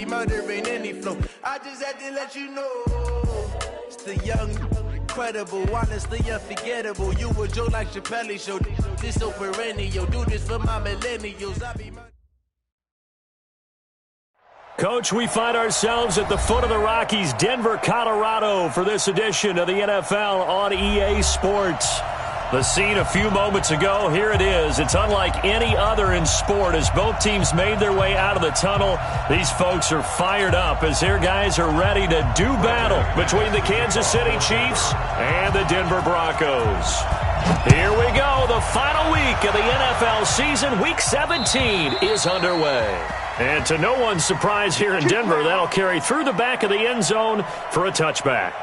be murdering any flow. I just had to let you know. It's the young, incredible, honestly unforgettable. You a Joe like Chappelle show. This so perennial. Do this for my millennials. I be Coach, we find ourselves at the foot of the Rockies, Denver, Colorado, for this edition of the NFL on EA Sports. The scene a few moments ago, here it is. It's unlike any other in sport as both teams made their way out of the tunnel. These folks are fired up as their guys are ready to do battle between the Kansas City Chiefs and the Denver Broncos. Here we go. The final week of the NFL season. Week 17 is underway. And to no one's surprise here in Denver, that'll carry through the back of the end zone for a touchback.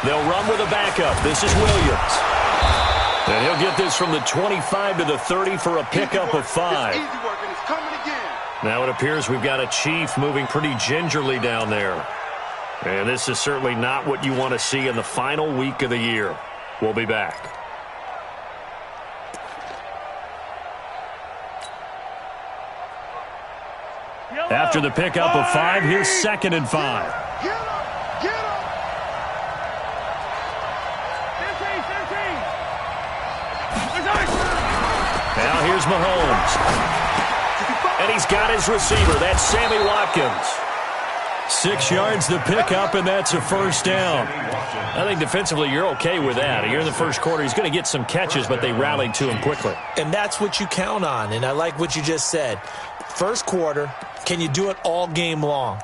They'll run with a backup. This is Williams. And he'll get this from the 25 to the 30 for a pickup of 5. Now it appears we've got a Chief moving pretty gingerly down there. And this is certainly not what you want to see in the final week of the year. We'll be back. After the pickup of 5, here's 2nd and 5. Now here's Mahomes. And he's got his receiver. That's Sammy Watkins. 6 yards to pick up, and that's a first down. I think defensively you're okay with that. Here in the first quarter, he's going to get some catches, but they rallied to him quickly. And that's what you count on, and I like what you just said. First quarter, can you do it all game long?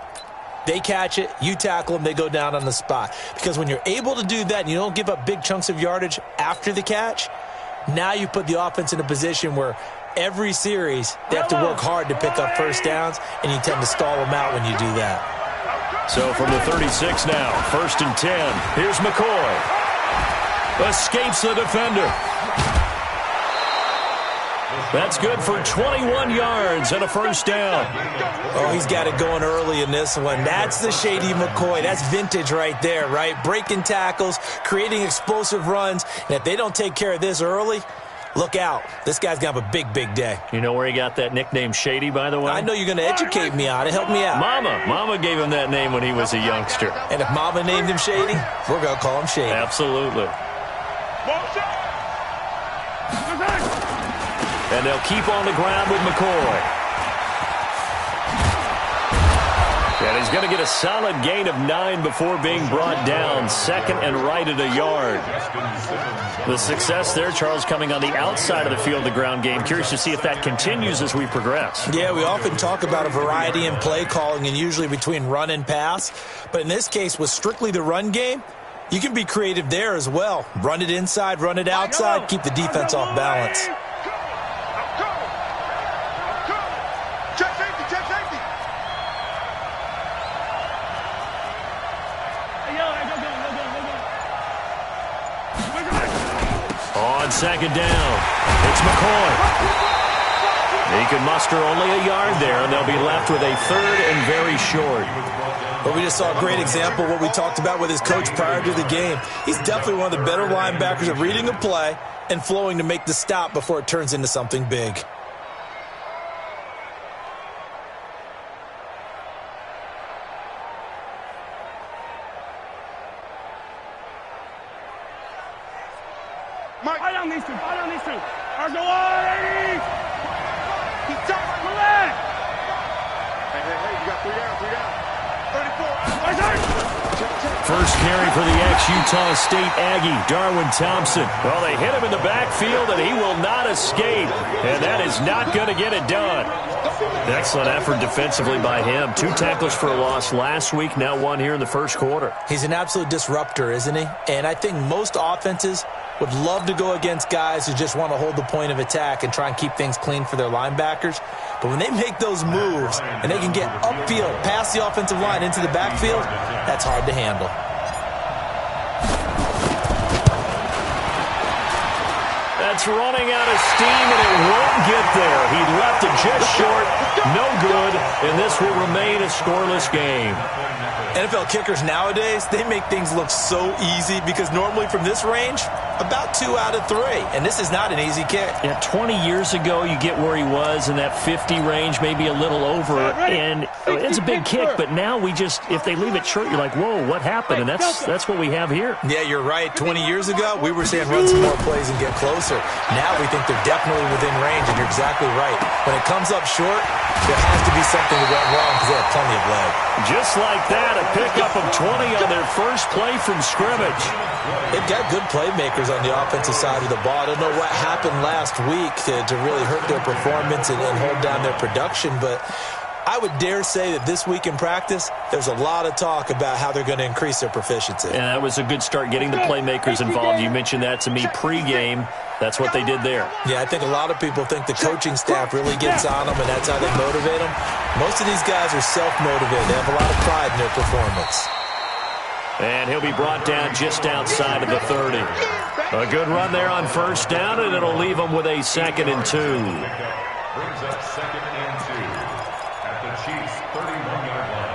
They catch it, you tackle them, they go down on the spot. Because when you're able to do that and you don't give up big chunks of yardage after the catch, now you put the offense in a position where every series they have to work hard to pick up first downs, and you tend to stall them out when you do that. So from the 36 now, 1st and 10. Here's McCoy. Escapes the defender. That's good for 21 yards and a first down. Oh, he's got it going early in this one. That's the shady McCoy. That's vintage right there, right? Breaking tackles, creating explosive runs. And if they don't take care of this early, look out. This guy's going to have a big, big day. You know where he got that nickname Shady, by the way? I know you're going to educate me on it. Help me out. Mama gave him that name when he was a youngster. And if Mama named him Shady, we're going to call him Shady. Absolutely. And they'll keep on the ground with McCoy. And he's going to get a solid gain of 9 before being brought down. 2nd and right at a yard. The success there, Charles, coming on the outside of the field, the ground game. Curious to see if that continues as we progress. Yeah, we often talk about a variety in play calling and usually between run and pass. But in this case, with strictly the run game, you can be creative there as well. Run it inside, run it outside, keep the defense off balance. On 2nd down, it's McCoy. He can muster only a yard there, and they'll be left with a 3rd and very short. But we just saw a great example of what we talked about with his coach prior to the game. He's definitely one of the better linebackers at reading a play and flowing to make the stop before it turns into something big. Fight on these two. Argo, 80! Keep top, relax! Hey, you got 3 down. 34. First carry for the ex-Utah State Aggie, Darwin Thompson. Well, they hit him in the backfield, and he will not escape. And that is not going to get it done. Excellent effort defensively by him. 2 tackles for a loss last week, now 1 here in the first quarter. He's an absolute disruptor, isn't he? And I think most offenses would love to go against guys who just want to hold the point of attack and try and keep things clean for their linebackers. But when they make those moves and they can get upfield, past the offensive line into the backfield, that's hard to handle. That's running out of steam, and it won't get there. He left it just short, no good, and this will remain a scoreless game. NFL kickers nowadays, they make things look so easy because normally from this range, about 2 out of 3. And this is not an easy kick. Yeah, 20 years ago, you get where he was in that 50 range, maybe a little over. And it's a big kick, but now we just, if they leave it short, you're like, whoa, what happened? And that's what we have here. Yeah, you're right. 20 years ago, we were saying run some more plays and get closer. Now we think they're definitely within range, and you're exactly right. When it comes up short, there has to be something that went wrong because they have plenty of leg. Just like that, a pickup of 20 on their first play from scrimmage. They've got good playmakers on the offensive side of the ball. I don't know what happened last week to really hurt their performance and hold down their production, but I would dare say that this week in practice, there's a lot of talk about how they're going to increase their proficiency. And that was a good start getting the playmakers involved. You mentioned that to me pregame. That's what they did there. Yeah, I think a lot of people think the coaching staff really gets on them, and that's how they motivate them. Most of these guys are self-motivated. They have a lot of pride in their performance. And he'll be brought down just outside of the 30. A good run there on first down, and it'll leave them with a 2nd and 2. Brings up 2nd and 2 at the Chiefs' 31-yard line.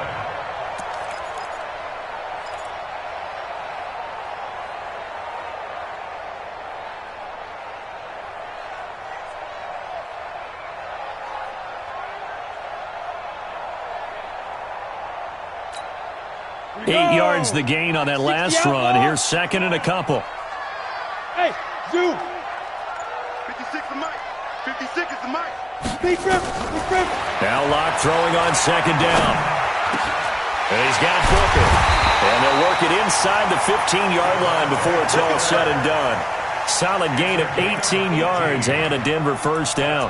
Eight yards the gain on that last run. Here's 2nd and a couple. Hey, Zoo. 56 is Mike. 56 is the Mike. Big grip. Now Locke throwing on 2nd down. And he's got Booker. And they'll work it inside the 15-yard line before it's all said and done. Solid gain of 18 yards and a Denver first down.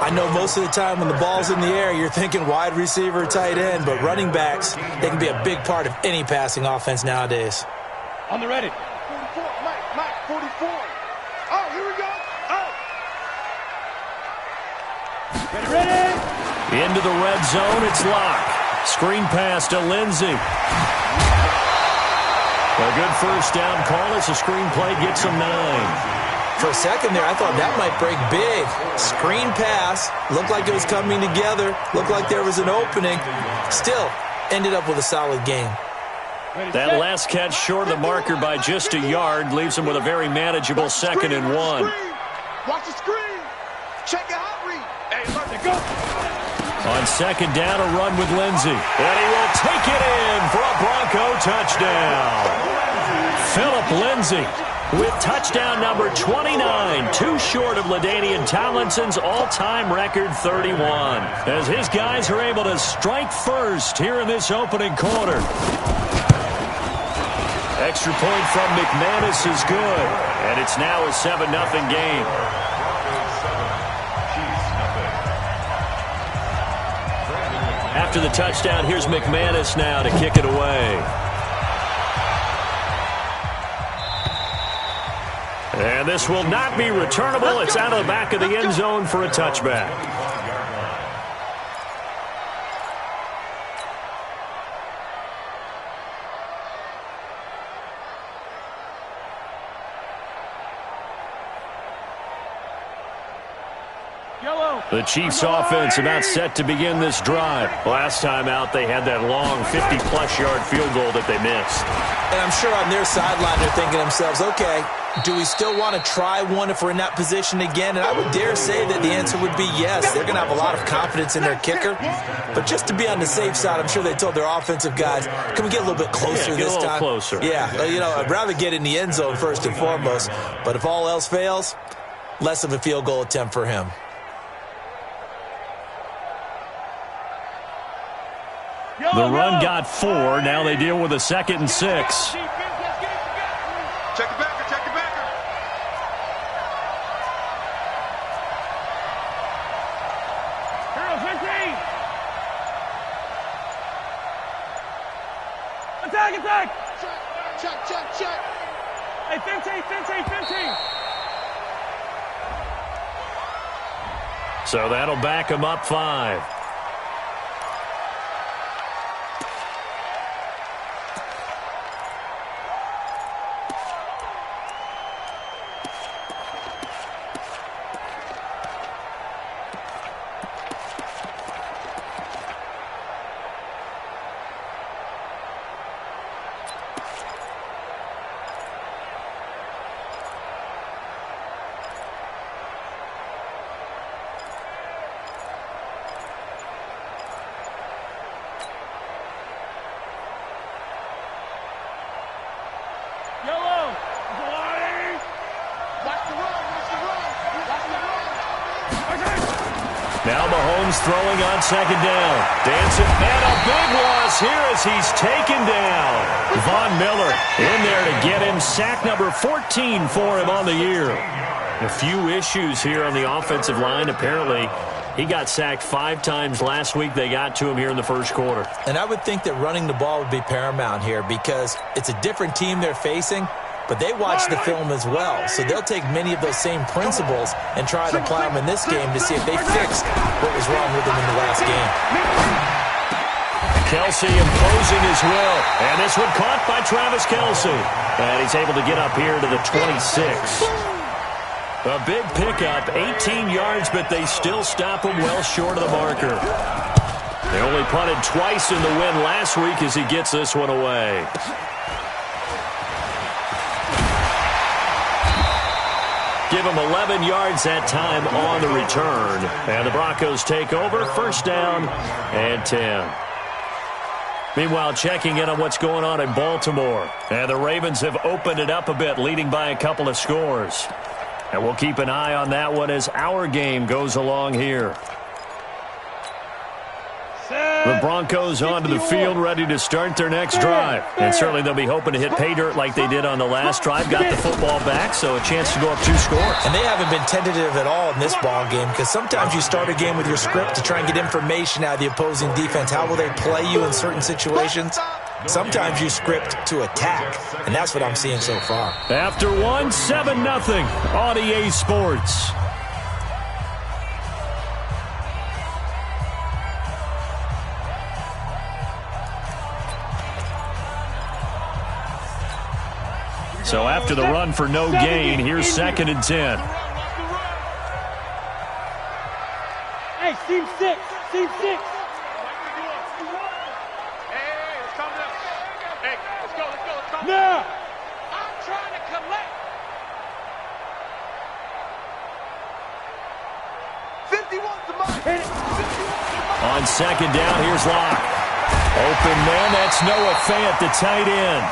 I know most of the time when the ball's in the air, you're thinking wide receiver, tight end, but running backs, they can be a big part of any passing offense nowadays. On the ready. 44, Mike, 44. Oh, here we go. Oh. Ready. Into the red zone, it's Locke. Screen pass to Lindsey. A good first down call as the screen play gets him 9. For a second there, I thought that might break big. Screen pass, looked like it was coming together, looked like there was an opening. Still, ended up with a solid game. That last catch short of the marker by just a yard leaves him with a very manageable 2nd and 1. Watch the screen. Check your hot read. Hey, let it go. On 2nd down, a run with Lindsey. And he will take it in for a Bronco touchdown. Philip Lindsey with touchdown number 29, too short of LaDainian Tomlinson's all-time record 31. As his guys are able to strike first here in this opening quarter. Extra point from McManus is good, and it's now a 7-0 game. After the touchdown, here's McManus now to kick it away. And this will not be returnable. It's out of the back of the end zone for a touchback. The Chiefs offense about set to begin this drive. Last time out, they had that long 50-plus yard field goal that they missed. And I'm sure on their sideline they're thinking to themselves, okay, do we still want to try one if we're in that position again? And I would dare say that the answer would be yes. They're going to have a lot of confidence in their kicker. But just to be on the safe side, I'm sure they told their offensive guys, can we get a little bit closer this time? Closer. Yeah, I'd rather get in the end zone first and foremost. But if all else fails, less of a field goal attempt for him. The run got 4. Now they deal with a 2nd and 6. Check the backer, check the backer. Girl, 15. Attack. Check. Hey, 15. So that'll back him up 5. Now Mahomes throwing on second down. Dancing, and a big loss here as he's taken down. Von Miller in there to get him. Sack number 14 for him on the year. A few issues here on the offensive line. Apparently, he got sacked 5 times last week. They got to him here in the first quarter. And I would think that running the ball would be paramount here because it's a different team they're facing, but they watch the film as well. So they'll take many of those same principles and try to apply them in this game to see if they fixed what was wrong with them in the last game. Kelsey imposing his will. And this one caught by Travis Kelsey. And he's able to get up here to the 26. A big pickup, 18 yards, but they still stop him well short of the marker. They only punted twice in the win last week as he gets this one away. Give him 11 yards that time on the return. And the Broncos take over, first down and 10. Meanwhile, checking in on what's going on in Baltimore. And the Ravens have opened it up a bit, leading by a couple of scores. And we'll keep an eye on that one as our game goes along here. The Broncos onto the field, ready to start their next drive. And certainly they'll be hoping to hit pay dirt like they did on the last drive. Got the football back, so a chance to go up 2 scores. And they haven't been tentative at all in this ball game because sometimes you start a game with your script to try and get information out of the opposing defense. How will they play you in certain situations? Sometimes you script to attack, and that's what I'm seeing so far. After 1, 7-0 on EA Sports. So after the run for no gain, here's 2nd and 10. Hey, team 6, team 6. No! I'm trying to collect. 51's the mark. On second down, here's Locke. Open man, that's Noah Fant, the tight end.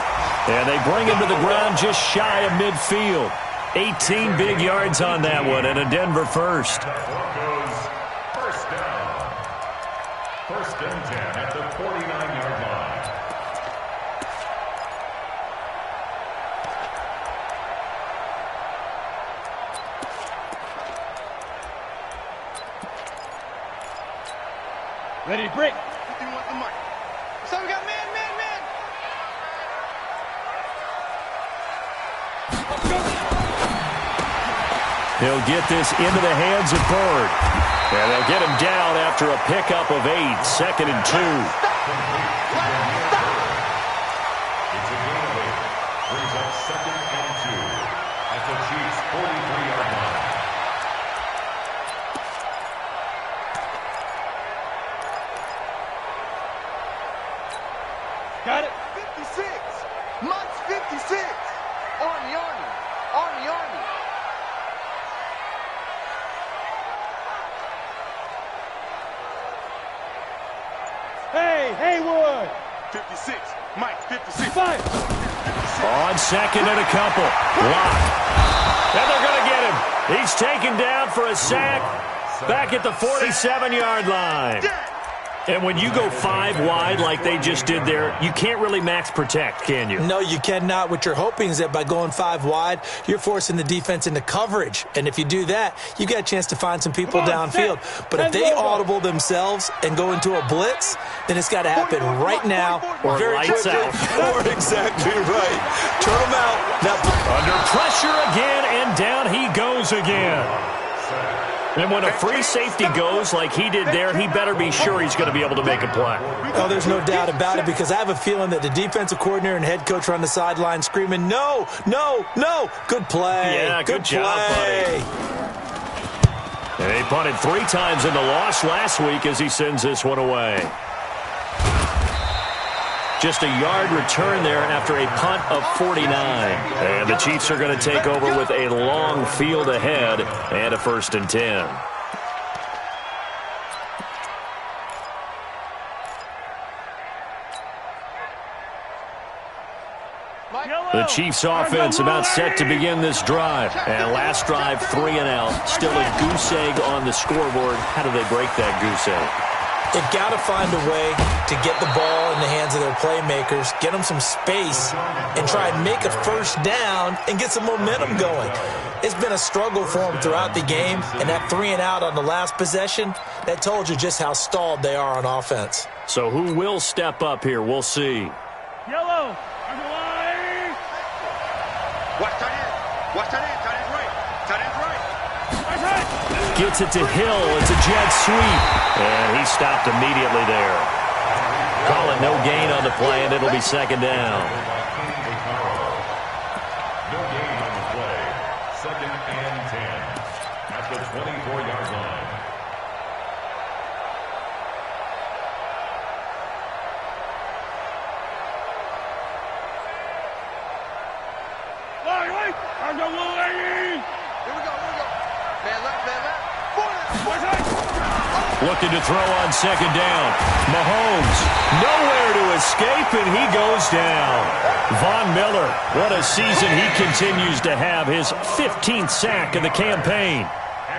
And they bring him to the ground just shy of midfield. 18 big yards on that one, and a Denver first. First down. First and 10 at the 49-yard line. Ready to break. 51's the mark. So we got man. He'll get this into the hands of Bird. And they'll get him down after a pickup of 8, 2nd and 2. It's a gain of 8. Brings up 2nd and 2 at the Chiefs' 43-yard line. Got it. 56. Mike's 56. Army. Hey, Haywood. 56. Mike, 56. Five. On second and a couple. Lock. And they're going to get him. He's taken down for a sack back at the 47-yard line. And when you go 5 wide like they just did there, you can't really max protect, can you? No, you cannot. What you're hoping is that by going 5 wide, you're forcing the defense into coverage. And if you do that, you got a chance to find some people downfield. But if they audible themselves and go into a blitz, then it's got to happen right now. Or lights out. Or exactly right. Turn them out. Now, under pressure again, and down he goes again. And when a free safety goes like he did there, he better be sure he's going to be able to make a play. Oh, there's no doubt about it, because I have a feeling that the defensive coordinator and head coach are on the sideline screaming, no, no, no. Good play. Yeah, good job, buddy. And he punted 3 times in the loss last week as he sends this one away. Just a yard return there after a punt of 49. And the Chiefs are going to take over with a long field ahead and a 1st and 10. The Chiefs offense about set to begin this drive. And last drive, 3 and out. Still a goose egg on the scoreboard. How do they break that goose egg? They've got to find a way to get the ball in the hands of their playmakers, get them some space, and try and make a 1st down and get some momentum going. It's been a struggle for them throughout the game, and that 3 and out on the last possession, that told you just how stalled they are on offense. So who will step up here? We'll see. Yellow. Watch tight end. Watch tight end. Tight end's right. Tight end's right. Gets it to Hill. It's a jet sweep. And he stopped immediately there. Call it no gain on the play, and it'll be 2nd down. No gain on the play. 2nd and 10 at the 24-yard line. Looking to throw on 2nd down. Mahomes, nowhere to escape, and he goes down. Von Miller, what a season he continues to have. His 15th sack of the campaign.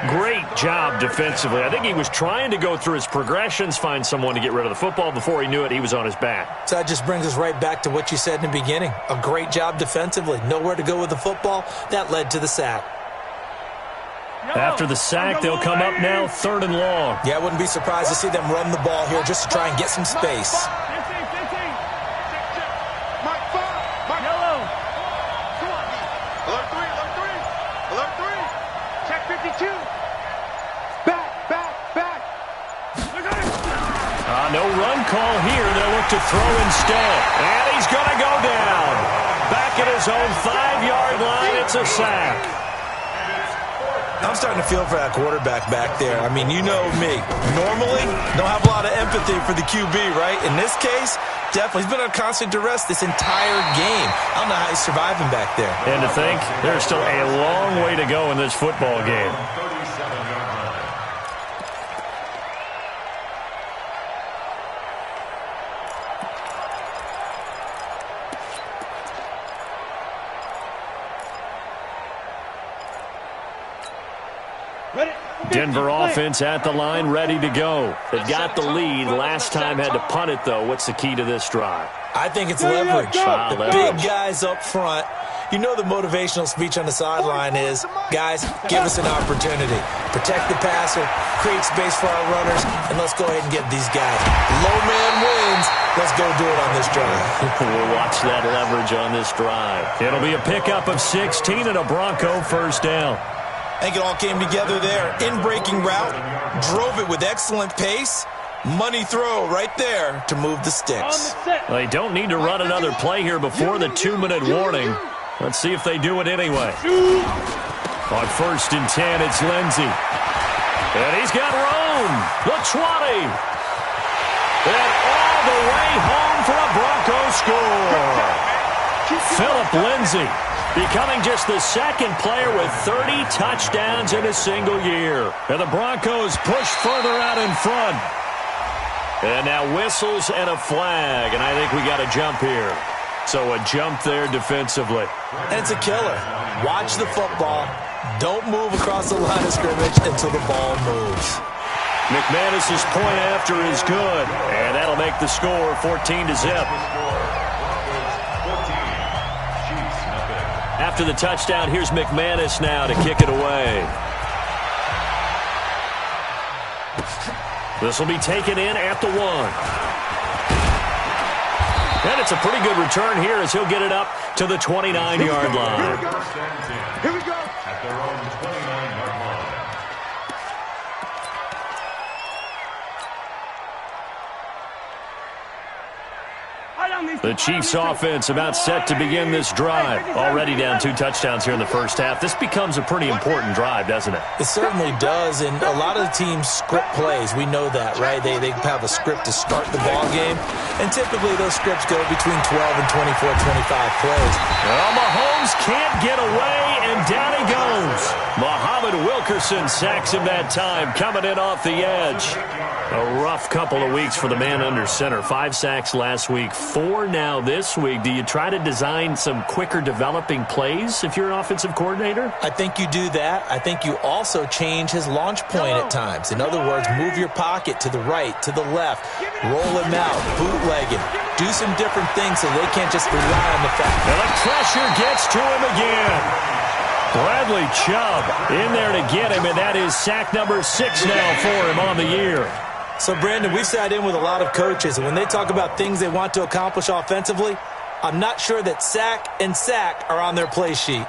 Great job defensively. I think he was trying to go through his progressions, find someone to get rid of the football. Before he knew it, he was on his back. So that just brings us right back to what you said in the beginning. A great job defensively. Nowhere to go with the football. That led to the sack. After the sack, they'll come up now 3rd and long. Yeah, I wouldn't be surprised to see them run the ball here just to try and get some space. Check 52. Back. No run call here. They'll look to throw instead. And he's going to go down. Back at his own 5-yard line. It's a sack. I'm starting to feel for that quarterback back there. I mean, you know me. Normally, don't have a lot of empathy for the QB, right? In this case, definitely. He's been under constant duress this entire game. I don't know how he's surviving back there. And to think, there's still a long way to go in this football game. Denver offense at the line, ready to go. They've got the lead. Last time had to punt it, though. What's the key to this drive? I think it's leverage. The big guys up front. You know the motivational speech on the sideline is, guys, give us an opportunity. Protect the passer, create space for our runners, and let's go ahead and get these guys. Low man wins. Let's go do it on this drive. We'll watch that leverage on this drive. It'll be a pickup of 16 and a Bronco 1st down. I think it all came together there. In-breaking route, drove it with excellent pace. Money throw right there to move the sticks. They don't need to run another play here before the 2-minute warning. Let's see if they do it anyway. On 1st and 10, it's Lindsey. And he's got room. The 20. And all the way home for a Bronco score. Philip Lindsey becoming just the 2nd player with 30 touchdowns in a single year. And the Broncos push further out in front. And now whistles and a flag. And I think we got a jump here. So a jump there defensively. And it's a killer. Watch the football. Don't move across the line of scrimmage until the ball moves. McManus's point after is good. And that'll make the score 14-0. After the touchdown, here's McManus now to kick it away. This will be taken in at the 1. And it's a pretty good return here as he'll get it up to the 29-yard line. Here we go. At their own 29-yard line. The Chiefs offense about set to begin this drive. Already down 2 touchdowns here in the first half. This becomes a pretty important drive, doesn't it? It certainly does, and a lot of the teams script plays. We know that, right? They have a script to start the ball game, and typically those scripts go between 12 and 24, 25 plays. Well, Mahomes can't get away, and down he goes. Muhammad Wilkerson sacks him that time, coming in off the edge. A rough couple of weeks for the man under center. 5 sacks last week, 4 now this week. Do you try to design some quicker developing plays if you're an offensive coordinator? I think you do that. I think you also change his launch point at times. In other words, move your pocket to the right, to the left, roll him out, bootleg him. Do some different things so they can't just rely on the fact. And the pressure gets to him again. Bradley Chubb in there to get him, and that is sack number 6 now for him on the year. So, Brandon, we sat in with a lot of coaches, and when they talk about things they want to accomplish offensively, I'm not sure that sack and sack are on their play sheet.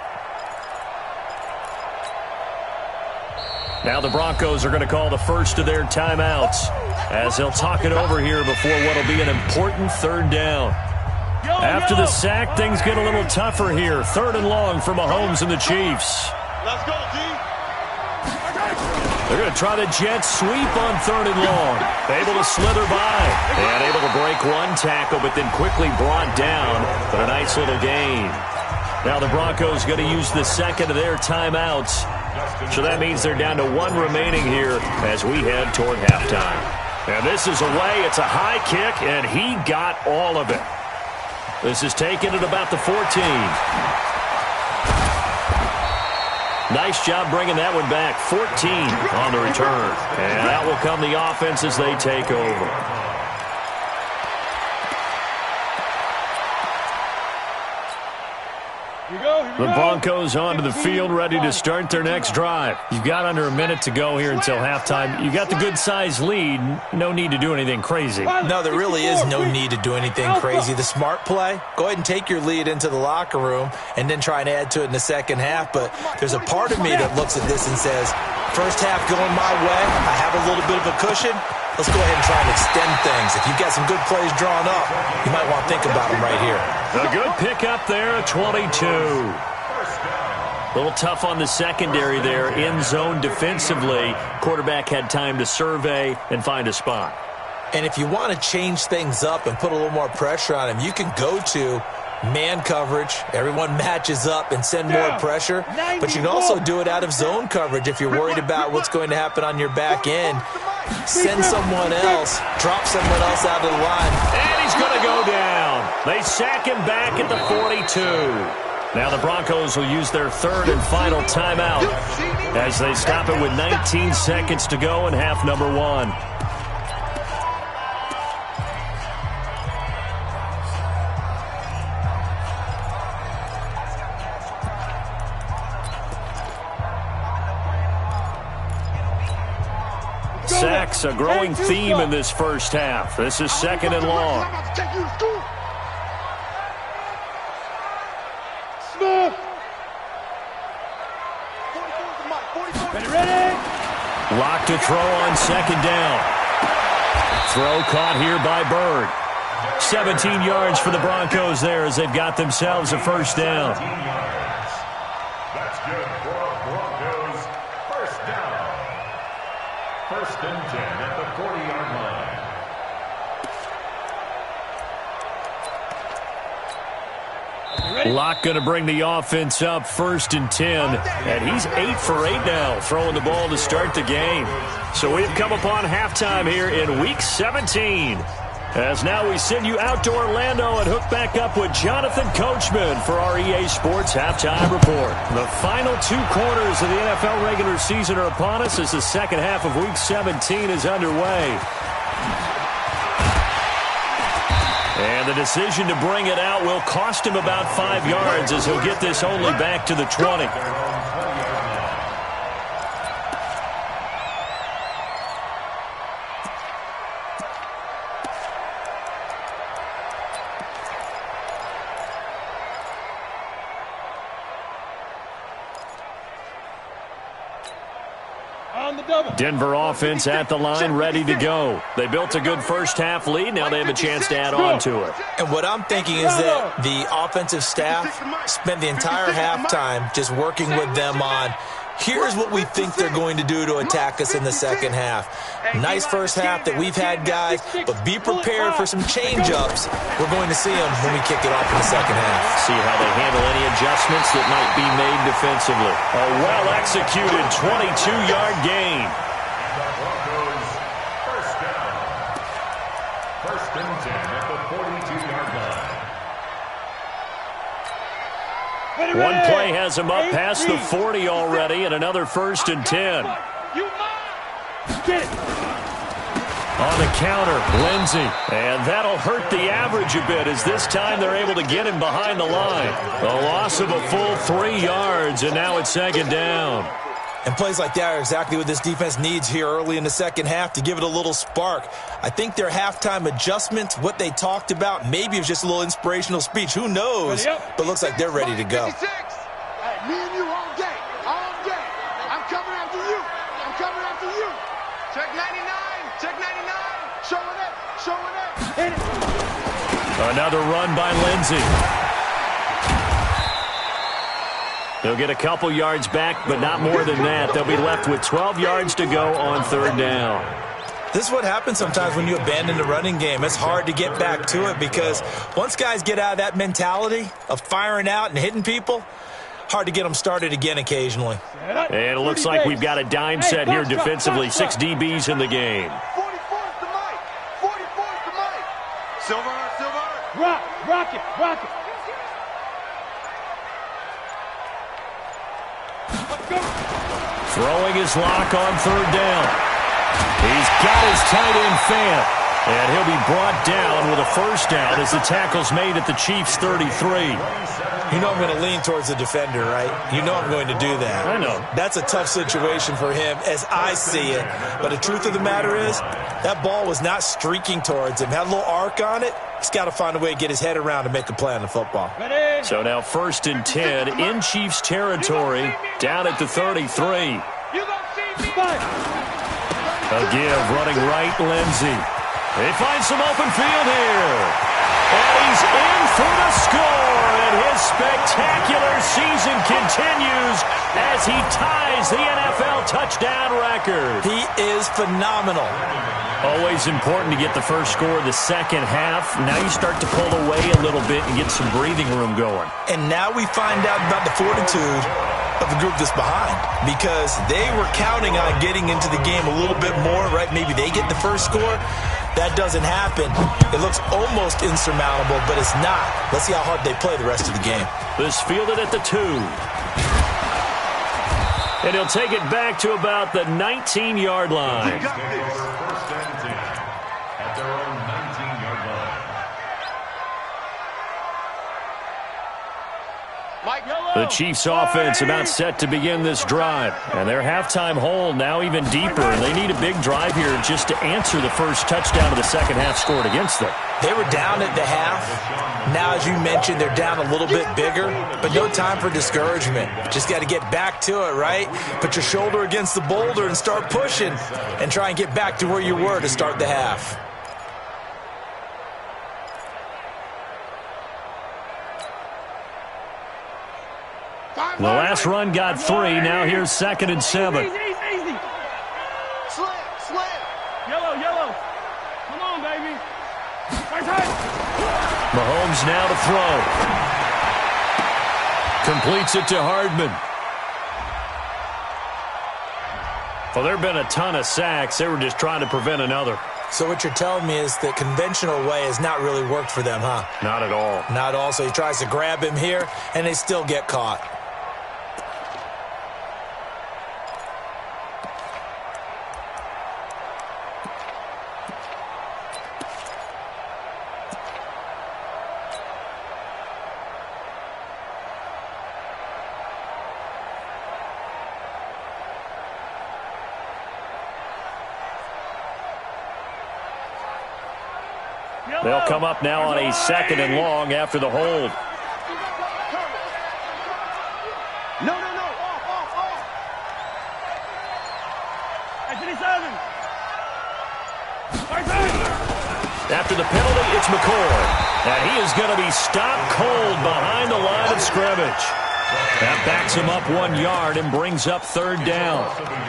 Now the Broncos are going to call the first of their timeouts as they'll talk it over here before what will be an important 3rd down. After the sack, things get a little tougher here. 3rd and long for Mahomes and the Chiefs. Let's go, D. They're going to try the jet sweep on 3rd and long. Able to slither by. And able to break 1 tackle, but then quickly brought down. But a nice little gain. Now the Broncos going to use the 2nd of their timeouts. So that means they're down to 1 remaining here as we head toward halftime. And this is away. It's a high kick, and he got all of it. This is taken at about the 14. Nice job bringing that one back. 14 on the return. And out will come the offense as they take over. The Broncos onto the field, ready to start their next drive. You've got under a minute to go here until halftime. You've got the good-sized lead. No need to do anything crazy. No, there really is no need to do anything crazy. The smart play, go ahead and take your lead into the locker room and then try and add to it in the second half. But there's a part of me that looks at this and says, first half going my way, I have a little bit of a cushion. Let's go ahead and try and extend things. If you've got some good plays drawn up, you might want to think about them right here. A good pickup there, 22. A little tough on the secondary there, in zone defensively. Quarterback had time to survey and find a spot. And if you want to change things up and put a little more pressure on him, you can go to man coverage. Everyone matches up and send more pressure. But you can also do it out of zone coverage if you're worried about what's going to happen on your back end. Send someone else, drop someone else out of the line. And he's going to go down. They sack him back at the 42. Now the Broncos will use their 3rd and final timeout as they stop it with 19 seconds to go in half number 1. Sacks, a growing theme in this first half. This is 2nd and long. Lock to throw on 2nd down. Throw caught here by Bird. 17 yards for the Broncos there as they've got themselves a first down. That's good for Broncos. First down. 1st and 10 at the 40-yard line. Locke going to bring the offense up 1st and 10. And he's 8 for 8 now, throwing the ball to start the game. So we've come upon halftime here in Week 17. As now we send you out to Orlando and hook back up with Jonathan Coachman for our EA Sports Halftime Report. The final 2 quarters of the NFL regular season are upon us as the second half of Week 17 is underway. And the decision to bring it out will cost him about 5 yards as he'll get this only back to the 20. Denver offense at the line, ready to go. They built a good first-half lead. Now they have a chance to add on to it. And what I'm thinking is that the offensive staff spent the entire halftime just working with them on, here's what we think they're going to do to attack us in the second half. Nice first half that we've had, guys, but be prepared for some change-ups. We're going to see them when we kick it off in the second half. See how they handle any adjustments that might be made defensively. A well-executed 22-yard gain. First down. First and 10 at the 42-yard line. One play has him up past the 40 already, and another first and 10. Get it. On the counter, Lindsey. And that'll hurt the average a bit, as this time they're able to get him behind the line. A loss of a full 3 yards, and now it's second down. And plays like that are exactly what this defense needs here early in the second half to give it a little spark. I think their halftime adjustments, what they talked about, maybe it was just a little inspirational speech. Who knows? But looks like they're ready to go. Hey, me and you all day. All day. I'm coming after you. I'm coming after you. Check 99. Check 99. Showing up. Showing up. Another run by Lindsey. They'll get a couple yards back, but not more than that. They'll be left with 12 yards to go on third down. This is what happens sometimes when you abandon the running game. It's hard to get back to it because once guys get out of that mentality of firing out and hitting people, hard to get them started again occasionally. And it looks like we've got a dime set here defensively. 6 DBs in the game. 44's the mic. 44's the mic. Silver. Rock it. Throwing his lock on third down. He's got his tight end fan. And he'll be brought down with a first down as the tackle's made at the Chiefs' 33. You know I'm going to lean towards the defender, right? You know I'm going to do that. I know. That's a tough situation for him as I see it. But the truth of the matter is, that ball was not streaking towards him. Had a little arc on it. He's got to find a way to get his head around to make a play on the football. So now first and 10 in Chiefs territory, down at the 33. A give, running right, Lindsey. They find some open field here. And he's in for the score. And his spectacular season continues as he ties the NFL touchdown record. He is phenomenal. Always important to get the first score of the second half. Now you start to pull away a little bit and get some breathing room going. And now we find out about the fortitude of the group that's behind, because they were counting on getting into the game a little bit more, right? Maybe they get the first score. That doesn't happen. It looks almost insurmountable, but it's not. Let's see how hard they play the rest of the game. This fielded at the 2. And he'll take it back to about the 19-yard line. First and 10 at their own 19-yard line. The Chiefs offense about set to begin this drive. And their halftime hole now even deeper. And they need a big drive here just to answer the first touchdown of the second half scored against them. They were down at the half. Now, as you mentioned, they're down a little bit bigger. But no time for discouragement. Just got to get back to it, right? Put your shoulder against the boulder and start pushing. And try and get back to where you were to start the half. The last run got 3. Now here's second and 7. Easy. Slam. Yellow. Come on, baby. Right. Mahomes now to throw. Completes it to Hardman. Well, there have been a ton of sacks. They were just trying to prevent another. So what you're telling me is the conventional way has not really worked for them, huh? Not at all. Not all. So he tries to grab him here, and they still get caught. They'll come up now on a second and long after the hold. No. After the penalty, it's McCoy. And he is going to be stopped cold behind the line of scrimmage. That backs him up 1 yard and brings up third down.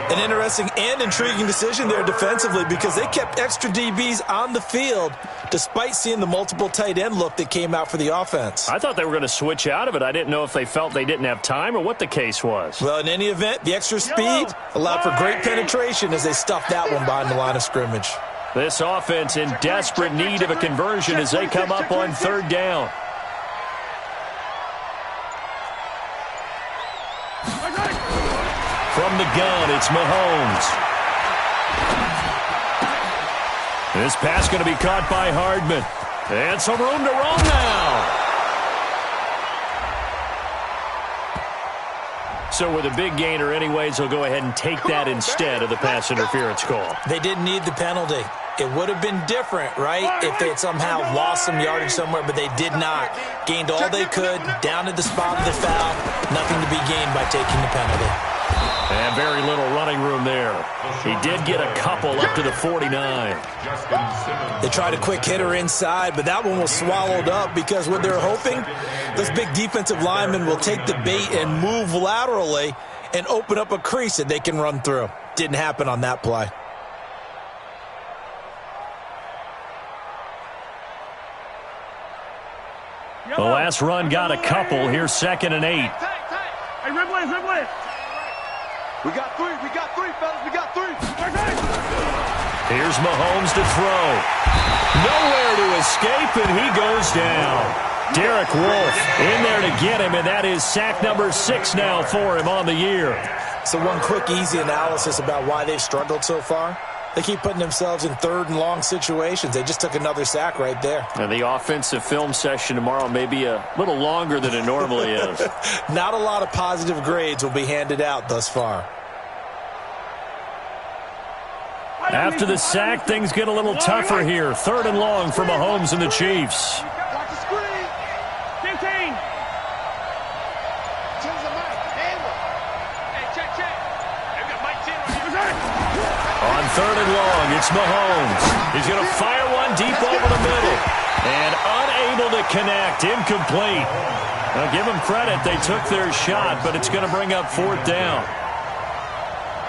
An interesting and intriguing decision there defensively because they kept extra DBs on the field despite seeing the multiple tight end look that came out for the offense. I thought they were going to switch out of it. I didn't know if they felt they didn't have time or what the case was. Well, in any event, the extra speed allowed for great penetration as they stuffed that one behind the line of scrimmage. This offense in desperate need of a conversion as they come up on third down. From the gun, it's Mahomes. This pass going to be caught by Hardman. And some room to roam now. So with a big gainer anyways, they'll go ahead and take that instead of the pass interference call. They didn't need the penalty. It would have been different, right, if they had somehow lost some yardage somewhere, but they did not. Gained all they could, down to the spot of the foul. Nothing to be gained by taking the penalty. And very little running room there. He did get a couple up to the 49. They tried a quick hitter inside, but that one was swallowed up because what they're hoping, those big defensive linemen will take the bait and move laterally and open up a crease that they can run through. Didn't happen on that play. The last run got a couple. Here's 2nd and 8. Hey, Ridley. We got three, fellas. We got three. Here's Mahomes to throw. Nowhere to escape, and he goes down. Derek Wolfe in there to get him, and that is sack number 6 now for him on the year. So one quick, easy analysis about why they've struggled so far. They keep putting themselves in third and long situations. They just took another sack right there. And the offensive film session tomorrow may be a little longer than it normally is. Not a lot of positive grades will be handed out thus far. After the sack, things get a little tougher here. 3rd and long for Mahomes and the Chiefs. Watch the screen. 15. Hey, check. They've got Mike 10 right here. On 3rd and long, it's Mahomes. He's going to fire one deep over the middle. And unable to connect. Incomplete. Now, give them credit. They took their shot, but it's going to bring up 4th down.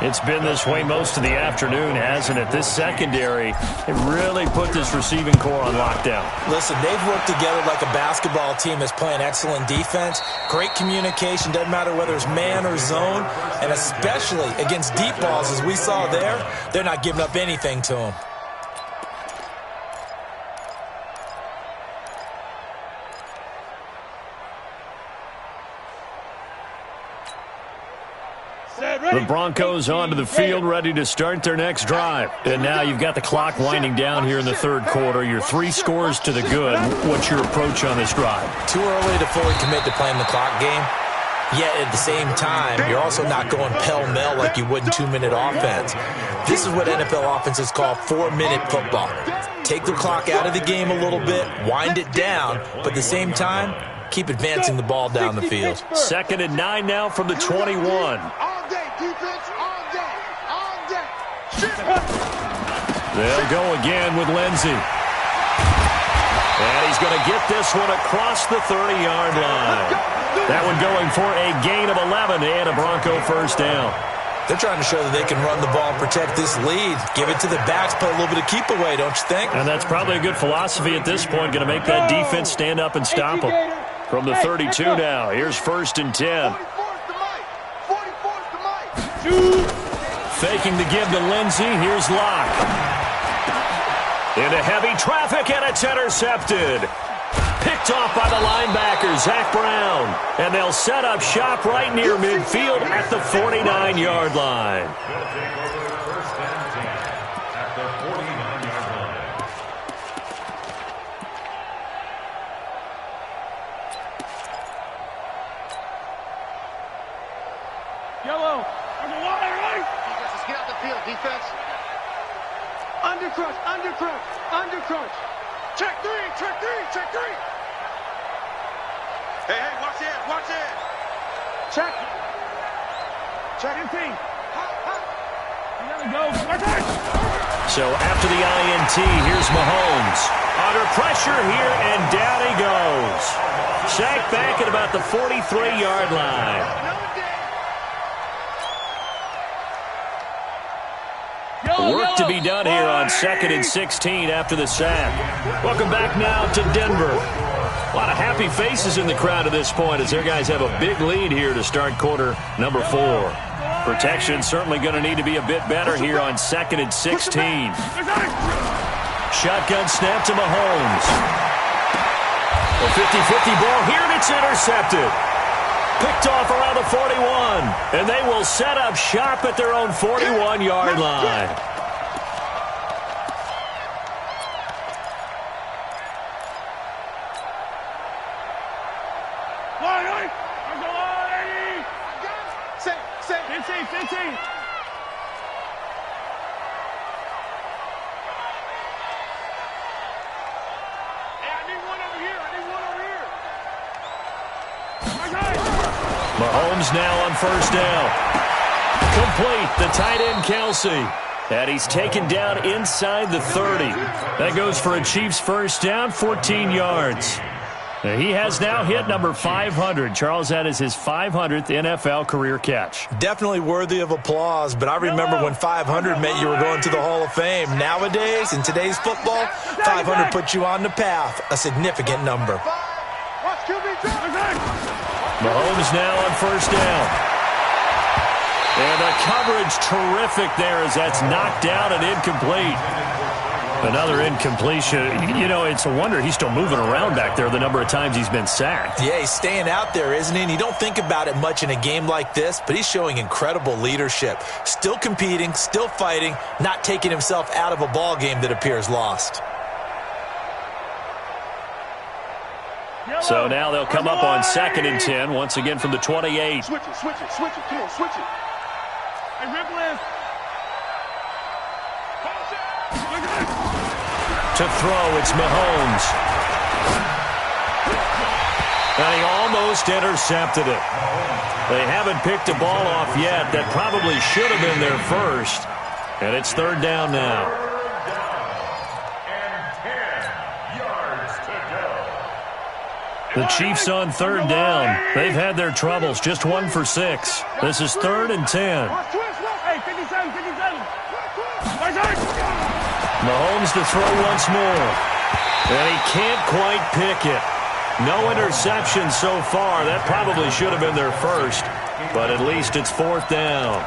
It's been this way most of the afternoon, hasn't it? This secondary, it really put this receiving core on lockdown. Listen, they've worked together like a basketball team that's playing excellent defense. Great communication, doesn't matter whether it's man or zone. And especially against deep balls, as we saw there, they're not giving up anything to them. The Broncos onto the field, ready to start their next drive. And now you've got the clock winding down here in the 3rd quarter. You're 3 scores to the good. What's your approach on this drive? Too early to fully commit to playing the clock game. Yet at the same time, you're also not going pell-mell like you would in 2-minute offense. This is what NFL offenses call 4-minute football. Take the clock out of the game a little bit, wind it down, but at the same time, keep advancing the ball down the field. 2nd and 9 now from the 21. Defense all day. They'll go again with Lindsey. And he's going to get this one across the 30-yard line. That one going for a gain of 11 and a Bronco 1st down. They're trying to show that they can run the ball and protect this lead. Give it to the backs, play a little bit of keep away, don't you think? And that's probably a good philosophy at this point. Going to make that defense stand up and stop them. From the 32 now, here's 1st and 10. Faking the give to Lindsey. Here's Locke. Into heavy traffic, and it's intercepted. Picked off by the linebacker, Zach Brown. And they'll set up shop right near midfield at the 49-yard line. Yellow. Let's get out the field, defense. Undercrush. Check three. Hey, watch it. Check. 15. You gotta go. So after the INT, here's Mahomes. sack back at about the 43-yard line. Work to be done here on 2nd and 16 after the sack. Welcome back now to Denver. A lot of happy faces in the crowd at this point as their guys have a big lead here to start quarter number 4. Protection certainly going to need to be a bit better here on 2nd and 16. Shotgun snap to Mahomes. A 50-50 ball here, and it's intercepted. Picked off around the 41, and they will set up shop at their own 41-yard line. Mahomes now on first down. Complete, the tight end Kelsey. And he's taken down inside the 30. That goes for a Chiefs first down, 14 yards. Now he has now hit number 500. Charles, that is his 500th NFL career catch. Definitely worthy of applause, but I remember when 500 meant you were going to the Hall of Fame. Nowadays, in today's football, 500 puts you on the path, a significant number. Mahomes now on first down. And the coverage terrific there as that's knocked down and incomplete. Another incompletion. You know, it's a wonder he's still moving around back there the number of times he's been sacked. Yeah, he's staying out there, isn't he? And you don't think about it much in a game like this, but he's showing incredible leadership. Still competing, still fighting, not taking himself out of a ball game that appears lost. So now they'll come up on 2nd and 10, once again from the 28. Switch it, switch it, switch it. Come on, switch it. Hey, Ripley. To throw, it's Mahomes. And he almost intercepted it. They haven't picked a ball off yet. That probably should have been their first. And it's 3rd down now. The Chiefs on 3rd down. They've had their troubles, just 1 for 6. This is 3rd and 10. Hey, 57, 57. Mahomes to throw once more. And he can't quite pick it. No interception so far. That probably should have been their first. But at least it's 4th down.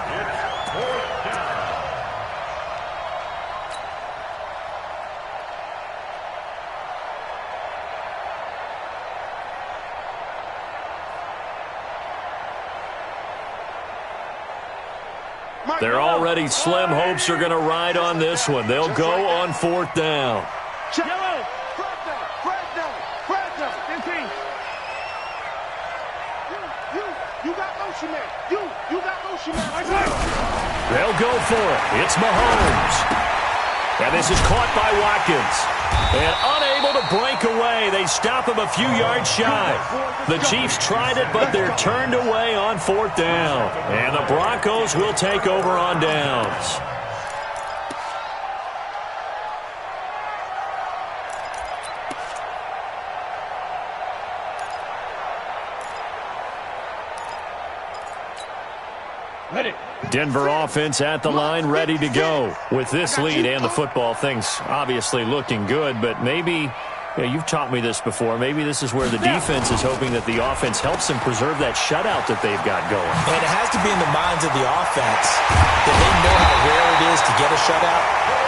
They're already slim hopes are going to ride on this one. They'll go on 4th down. Yellow. Fred down. 15. You got motion man. You got motion man. They'll go for it. It's Mahomes. And this is caught by Watkins. And unable to break away. They stop him a few yards shy. The Chiefs tried it, but they're turned away on 4th down. And the Broncos will take over on downs. Denver offense at the line, ready to go. With this lead and the football, things obviously looking good, but maybe, you've taught me this before, maybe this is where the defense is hoping that the offense helps them preserve that shutout that they've got going. And it has to be in the minds of the offense that they know how rare it is to get a shutout.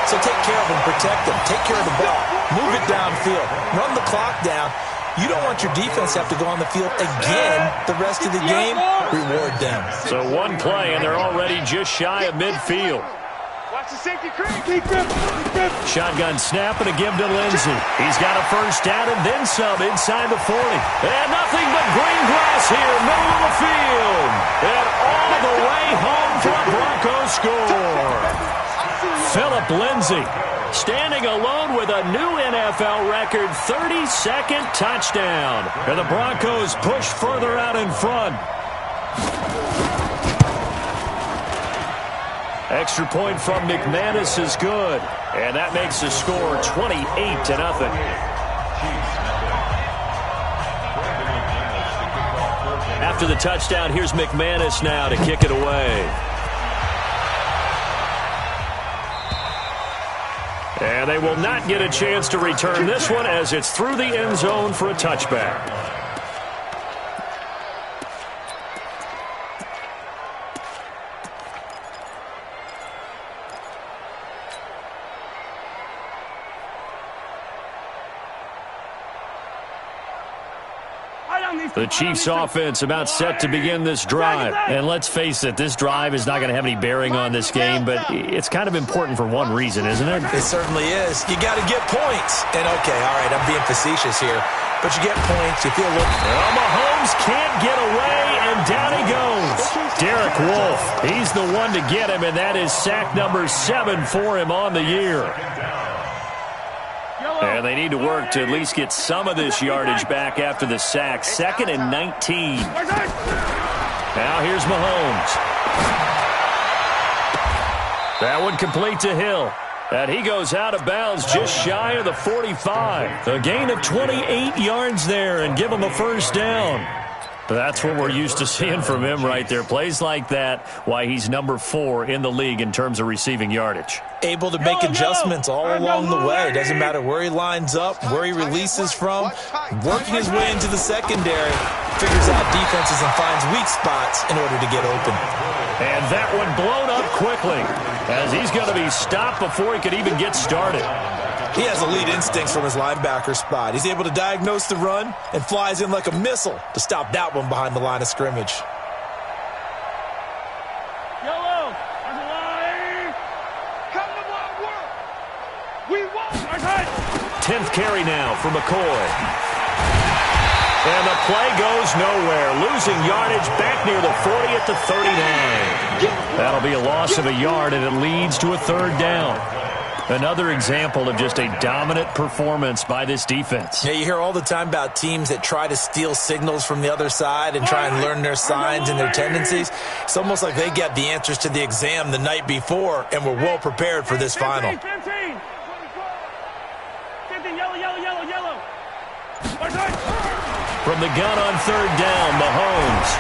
So take care of them, protect them, take care of the ball, move it downfield, run the clock down. You don't want your defense to have to go on the field again the rest of the game. Reward them. So one play, and they're already just shy of midfield. Watch the safety creep. Shotgun snap and a give to Lindsey. He's got a first down and then some inside the 40. And nothing but green grass here, middle of the field. And all the way home for a Broncos score. Phillip Lindsey standing alone with a new NFL record 32nd touchdown. And the Broncos push further out in front. Extra point from McManus is good. And that makes the score 28-0. After the touchdown, here's McManus now to kick it away. And they will not get a chance to return this one as it's through the end zone for a touchback. The Chiefs offense about set to begin this drive. And let's face it, this drive is not going to have any bearing on this game, but it's kind of important for one reason, isn't it? It certainly is. You got to get points. And, okay, all right, I'm being facetious here, but you get points, you feel a little... Well, Mahomes can't get away, and down he goes. Derek Wolfe, he's the one to get him, and that is sack number 7 for him on the year. And they need to work to at least get some of this yardage back after the sack. 2nd and 19. Now here's Mahomes. That one complete to Hill. And he goes out of bounds just shy of the 45. A gain of 28 yards there and give him a first down. That's what we're used to seeing from him right there. Plays like that, why he's number 4 in the league in terms of receiving yardage. Able to make adjustments all along the way. Doesn't matter where he lines up, where he releases from. Working his way into the secondary. Figures out defenses and finds weak spots in order to get open. And that one blown up quickly as he's going to be stopped before he could even get started. He has elite instincts from his linebacker spot. He's able to diagnose the run and flies in like a missile to stop that one behind the line of scrimmage. Yellow, on the line. Come to my work. We won't. 10th carry now for McCoy. And the play goes nowhere. Losing yardage back near the 40 at the 39. That'll be a loss of a yard, and it leads to a 3rd down. Another example of just a dominant performance by this defense. Yeah, you hear all the time about teams that try to steal signals from the other side and try and learn their signs and their tendencies. It's almost like they get the answers to the exam the night before and were well prepared for this final. 15, yellow. From the gun on 3rd down, Mahomes.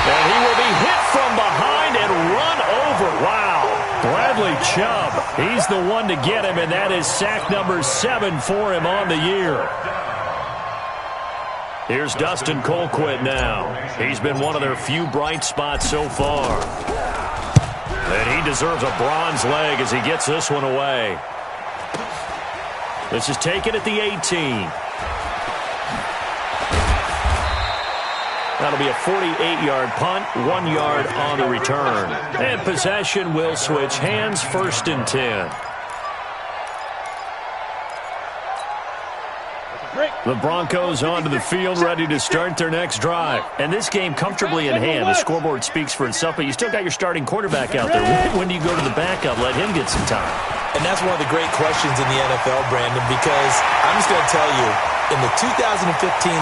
And he will be hit from behind and run over. Wow. Bradley Chubb, he's the one to get him, and that is sack number 7 for him on the year. Here's Dustin Colquitt now. He's been one of their few bright spots so far. And he deserves a bronze leg as he gets this one away. This is taken at the 18. That'll be a 48-yard punt, 1 yard on the return. And possession will switch hands, 1st and 10. The Broncos onto the field, ready to start their next drive. And this game comfortably in hand. The scoreboard speaks for itself, but you still got your starting quarterback out there. When do you go to the backup? Let him get some time. And that's one of the great questions in the NFL, Brandon, because I'm just going to tell you, in the 2015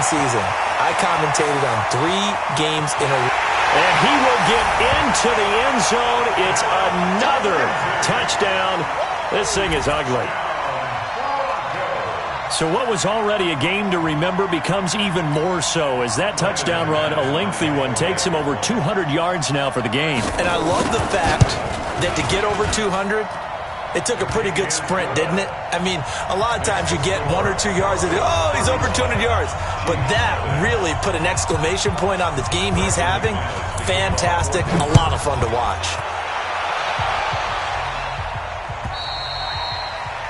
season, I commentated on 3 games in a row. And he will get into the end zone. It's another touchdown. This thing is ugly. So what was already a game to remember becomes even more so as that touchdown run, a lengthy one, takes him over 200 yards now for the game. And I love the fact that to get over 200, it took a pretty good sprint, didn't it? I mean, a lot of times you get 1 or 2 yards and oh, he's over 200 yards. But that really put an exclamation point on the game he's having. Fantastic. A lot of fun to watch.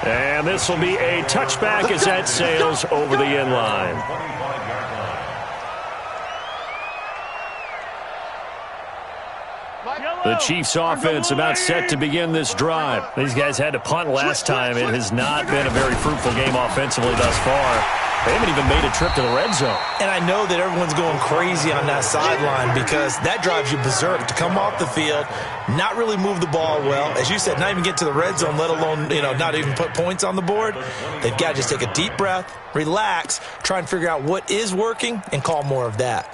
And this will be a touchback as that sails over the end line. The Chiefs offense about set to begin this drive. These guys had to punt last time. It has not been a very fruitful game offensively thus far. They haven't even made a trip to the red zone. And I know that everyone's going crazy on that sideline because that drives you berserk to come off the field, not really move the ball well. As you said, not even get to the red zone, let alone, not even put points on the board. They've got to just take a deep breath, relax, try and figure out what is working, and call more of that.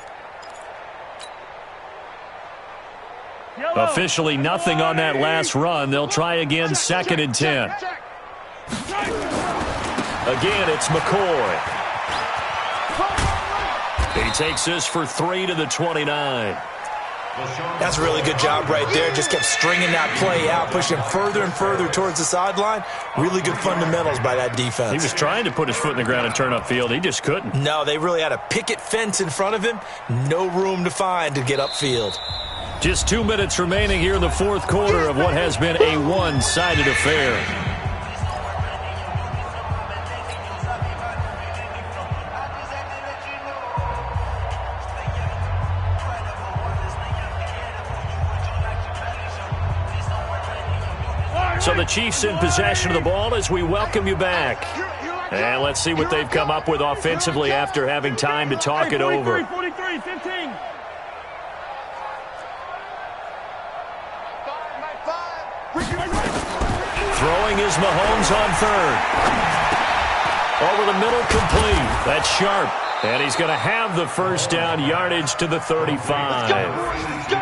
Officially nothing on that last run. They'll try again, 2nd and 10. Again, it's McCoy. He takes this for 3 to the 29. That's a really good job right there. Just kept stringing that play out, pushing further and further towards the sideline. Really good fundamentals by that defense. He was trying to put his foot in the ground and turn upfield. He just couldn't. No, they really had a picket fence in front of him. No room to find to get upfield. Just 2 minutes remaining here in the fourth quarter of what has been a one-sided affair. So the Chiefs in possession of the ball as we welcome you back. And let's see what they've come up with offensively after having time to talk it over. 43, 15. Throwing is Mahomes on third. Over the middle, complete. That's sharp. And he's going to have the first down, yardage to the 35.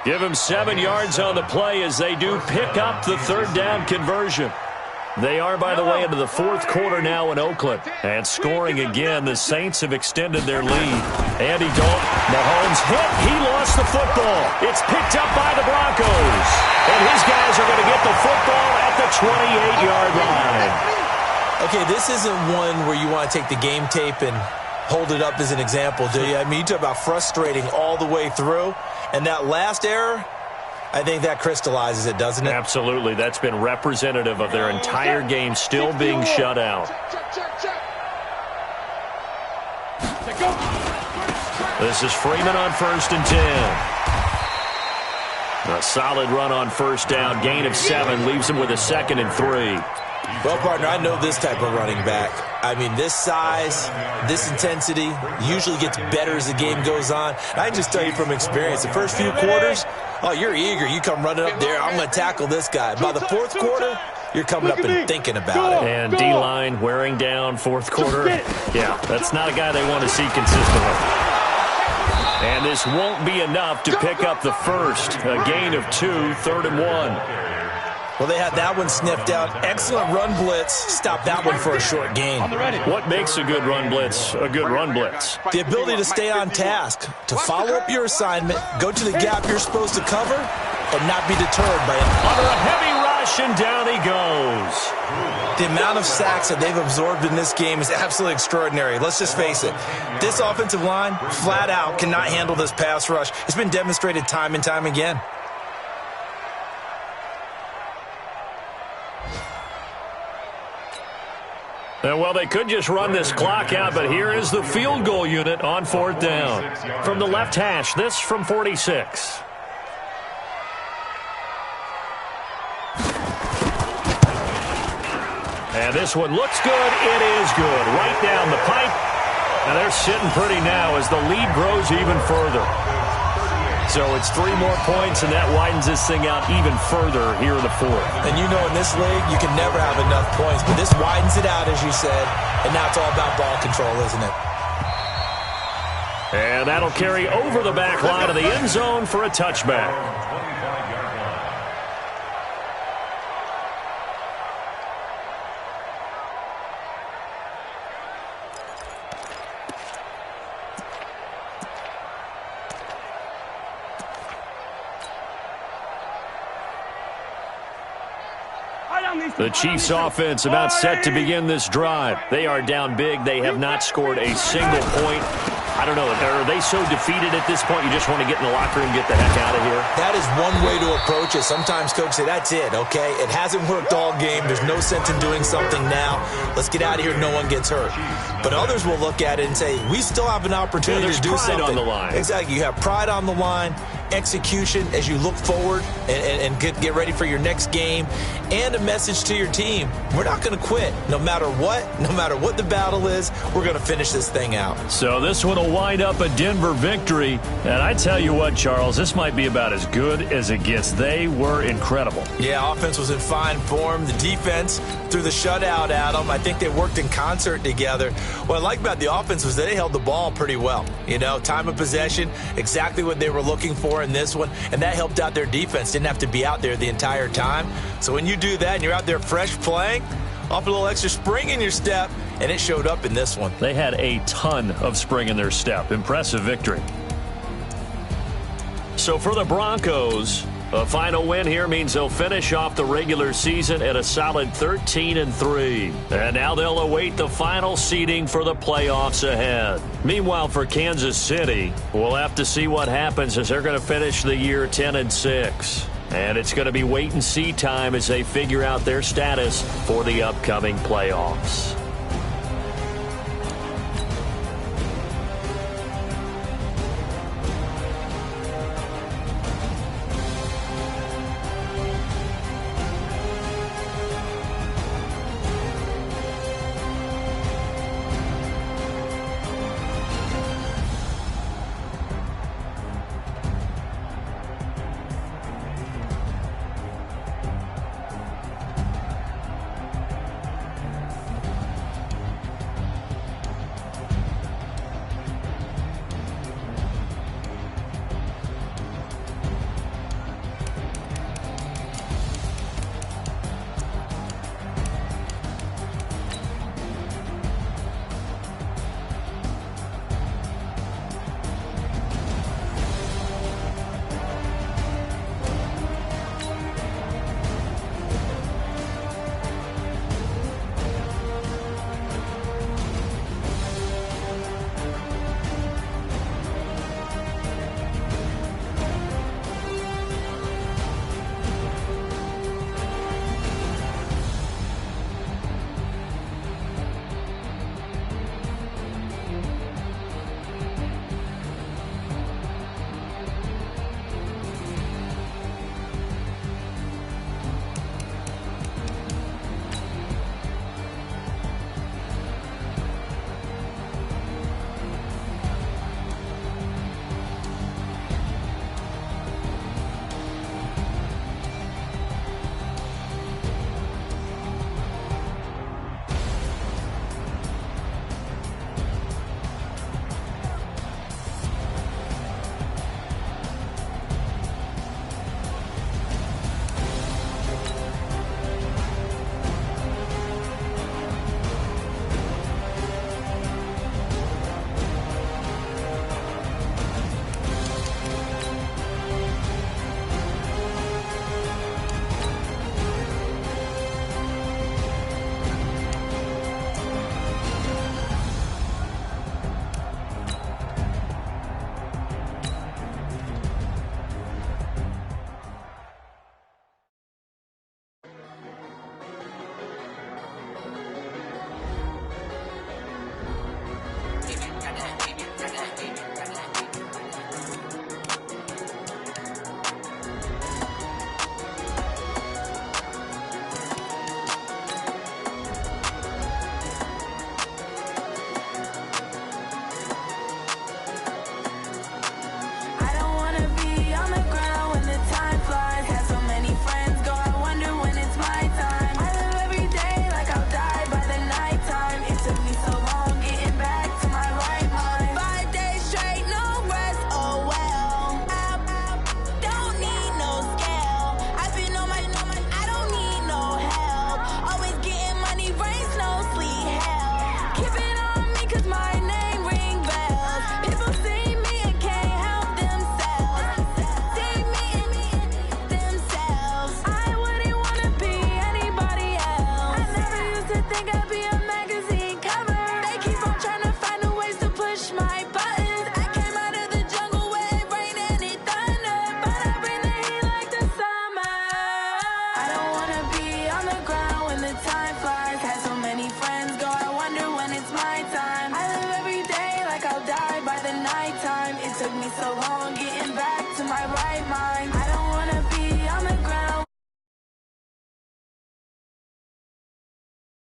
Give him 7 yards on the play as they do pick up the third down conversion. They are, by the way, into the fourth quarter now in Oakland. And scoring again, the Saints have extended their lead. Andy Dalton, Mahomes hit. He lost the football. It's picked up by the Broncos. And his guys are going to get the football at the 28-yard line. Okay, this isn't one where you want to take the game tape and hold it up as an example, do you? I mean, you talk about frustrating all the way through. And that last error, I think that crystallizes it, doesn't it? Absolutely. That's been representative of their entire game still being shut out. This is Freeman on 1st and 10. A solid run on first down. Gain of 7 leaves him with a 2nd and 3. Well, partner, I know this type of running back. I mean, this size, this intensity usually gets better as the game goes on. And I can just tell you from experience, the first few quarters, oh, you're eager. You come running up there, I'm going to tackle this guy. By the fourth quarter, you're coming up and thinking about it. And D-line wearing down fourth quarter. Yeah, that's not a guy they want to see consistently. And this won't be enough to pick up the first. A gain of 2, 3rd and 1. Well, they had that one sniffed out. Excellent run blitz. Stop that one for a short gain. What makes a good run blitz a good run blitz? The ability to stay on task, to follow up your assignment, go to the gap you're supposed to cover, and not be deterred by it. Under a heavy rush, and down he goes. The amount of sacks that they've absorbed in this game is absolutely extraordinary. Let's just face it. This offensive line, flat out, cannot handle this pass rush. It's been demonstrated time and time again. Well, they could just run this clock out, but here is the field goal unit on 4th down. From the left hash, this from 46. And this one looks good. It is good. Right down the pipe. And they're sitting pretty now as the lead grows even further. So it's 3 more points, and that widens this thing out even further here in the fourth. And you know in this league, you can never have enough points, but this widens it out, as you said, and now it's all about ball control, isn't it? And that'll carry over the back line of the end zone for a touchback. The Chiefs offense about set to begin this drive. They are down big. They have not scored a single point. I don't know. Are they so defeated at this point you just want to get in the locker room and get the heck out of here? That is one way to approach it. Sometimes coaches say, that's it, okay? It hasn't worked all game. There's no sense in doing something now. Let's get out of here. No one gets hurt. But others will look at it and say, we still have an opportunity to do something. On the line. Exactly. You have pride on the line, execution as you look forward and get ready for your next game, and a message to your team. We're not going to quit. No matter what the battle is, we're going to finish this thing out. So this one will wind up a Denver victory. And I tell you what, Charles, this might be about as good as it gets. They were incredible. Yeah, offense was in fine form. The defense threw the shutout at them. I think they worked in concert together. What I like about the offense was they held the ball pretty well. You know, time of possession, exactly what they were looking for in this one, and that helped out their defense. Didn't have to be out there the entire time. So when you do that and you're out there fresh playing, off a little extra spring in your step, and it showed up in this one. They had a ton of spring in their step. Impressive victory. So for the Broncos, a final win here means they'll finish off the regular season at a solid 13-3. And now they'll await the final seeding for the playoffs ahead. Meanwhile, for Kansas City, we'll have to see what happens as they're going to finish the year 10-6. And it's going to be wait-and-see time as they figure out their status for the upcoming playoffs.